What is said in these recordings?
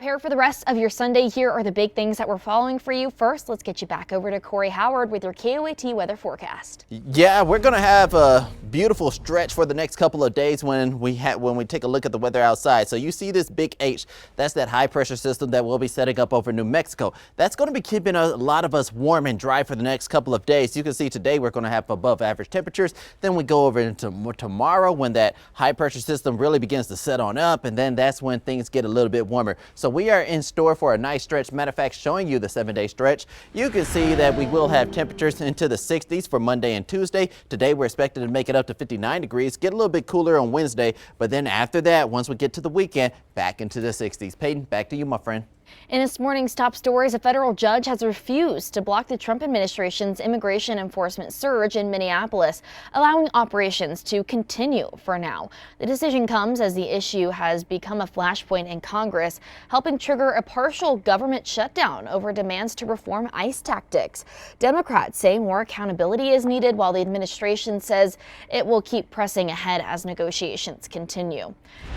Prepare for the rest of your Sunday. Here are the big things that we're following for you. First, let's get you back over to Corey Howard with your KOAT weather forecast. Yeah, we're going to have a beautiful stretch for the next couple of days when we take a look at the weather outside. So you see this big H, that's that high pressure system that will be setting up over New Mexico. That's going to be keeping a lot of us warm and dry for the next couple of days. You can see today we're going to have above average temperatures. Then we go over into tomorrow when that high pressure system really begins to set on up, and then that's when things get a little bit warmer. So we are in store for a nice stretch. Matter of fact, showing you the 7-day stretch, you can see that we will have temperatures into the 60s for Monday and Tuesday. Today we're expected to make it up to 59 degrees, get a little bit cooler on Wednesday, but then after that, once we get to the weekend, back into the 60s. Peyton, back to you, my friend. In this morning's top stories, a federal judge has refused to block the Trump administration's immigration enforcement surge in Minneapolis, allowing operations to continue for now. The decision comes as the issue has become a flashpoint in Congress, helping trigger a partial government shutdown over demands to reform ICE tactics. Democrats say more accountability is needed, while the administration says it will keep pressing ahead as negotiations continue.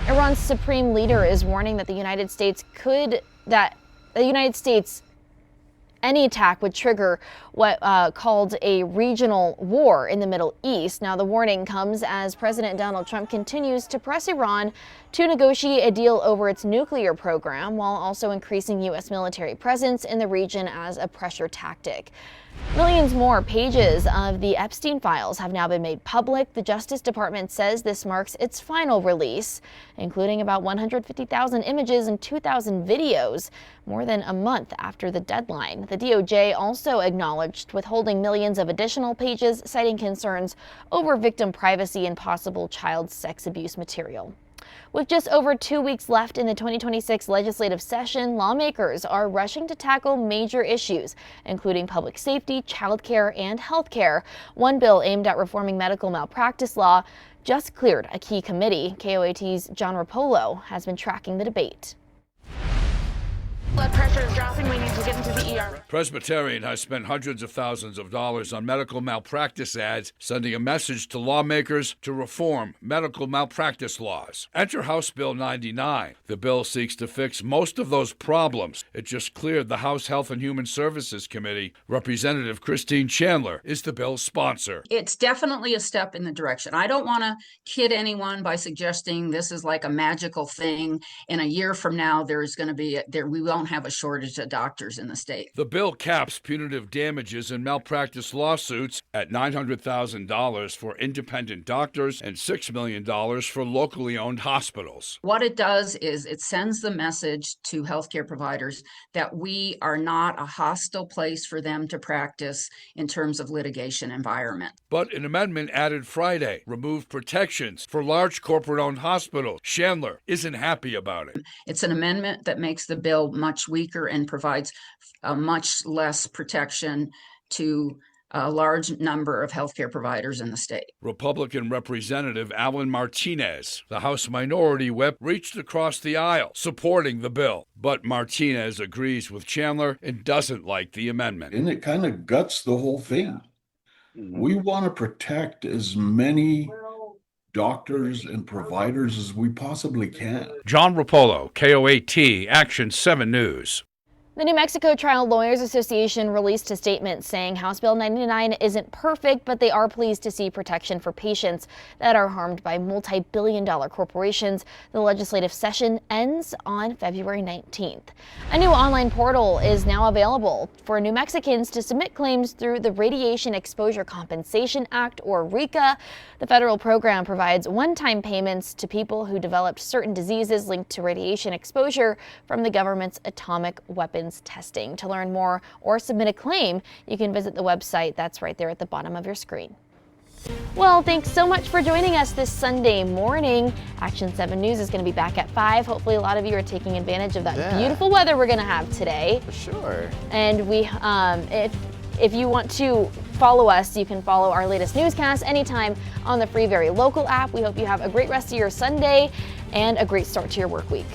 Iran's supreme leader is warning that any attack would trigger what called a regional war in the Middle East. Now, the warning comes as President Donald Trump continues to press Iran to negotiate a deal over its nuclear program, while also increasing U.S. military presence in the region as a pressure tactic. Millions more pages of the Epstein files have now been made public. The Justice Department says this marks its final release, including about 150,000 images and 2,000 videos, more than a month after the deadline. The DOJ also acknowledged withholding millions of additional pages, citing concerns over victim privacy and possible child sex abuse material. With just over 2 weeks left in the 2026 legislative session, lawmakers are rushing to tackle major issues, including public safety, childcare, and healthcare. One bill aimed at reforming medical malpractice law just cleared a key committee. KOAT's John Rapolo has been tracking the debate. Blood pressure is dropping. We need to get into the ER. Presbyterian has spent hundreds of thousands of dollars on medical malpractice ads, sending a message to lawmakers to reform medical malpractice laws. Enter House Bill 99. The bill seeks to fix most of those problems. It just cleared the House Health and Human Services Committee. Representative Christine Chandler is the bill's sponsor. It's definitely a step in the direction. I don't want to kid anyone by suggesting this is like a magical thing. In a year from now, we won't have a shortage of doctors in the state. The bill caps punitive damages in malpractice lawsuits at $900,000 for independent doctors and $6 million for locally owned hospitals. What it does is it sends the message to healthcare providers that we are not a hostile place for them to practice in terms of litigation environment. But an amendment added Friday removed protections for large corporate-owned hospitals. Chandler isn't happy about it. It's an amendment that makes the bill much weaker and provides a much less protection to a large number of healthcare providers in the state. Republican Representative Alan Martinez, the House Minority Whip, reached across the aisle supporting the bill. But Martinez agrees with Chandler and doesn't like the amendment. And it kind of guts the whole thing. We want to protect as many doctors and providers as we possibly can. John Rapolo, KOAT, Action 7 News. The New Mexico Trial Lawyers Association released a statement saying House Bill 99 isn't perfect, but they are pleased to see protection for patients that are harmed by multi-billion-dollar corporations. The legislative session ends on February 19th. A new online portal is now available for New Mexicans to submit claims through the Radiation Exposure Compensation Act, or RECA. The federal program provides one-time payments to people who developed certain diseases linked to radiation exposure from the government's atomic weapons testing. To learn more or submit a claim, you can visit the website that's right there at the bottom of your screen. Well, thanks so much for joining us this Sunday morning. Action 7 News is going to be back at 5. Hopefully a lot of you are taking advantage of that beautiful weather we're going to have today. For sure. And we, if you want to follow us, you can follow our latest newscasts anytime on the free Very Local app. We hope you have a great rest of your Sunday and a great start to your work week.